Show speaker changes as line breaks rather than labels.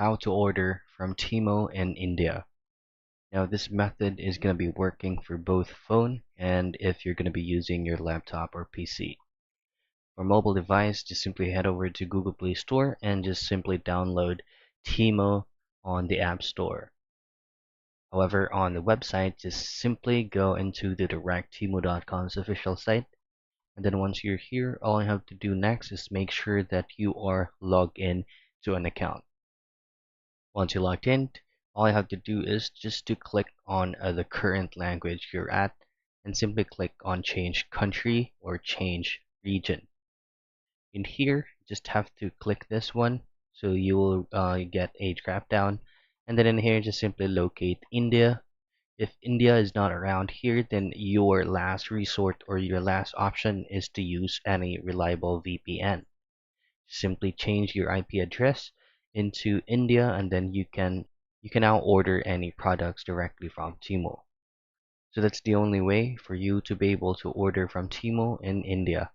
how to order from Temu in India. Now this method is going to be working for both phone and if you're going to be using your laptop or PC. For mobile device, just simply head over to Google Play Store and just simply download Temu on the App Store. However, on the website, just simply go into the directtemu.com's official site. And then once you're here, all you have to do next is make sure that you are logged in to an account. Once you're logged in, all you have to do is just to click on the current language you're at and simply click on change country or change region. In here, just have to click this one so you will get a drop down, and then in here just simply locate India. If India is not around here, then your last resort or your last option is to use any reliable VPN. Simply change your IP address into India, and then you can now order any products directly from Temu. So that's the only way for you to be able to order from Temu in India.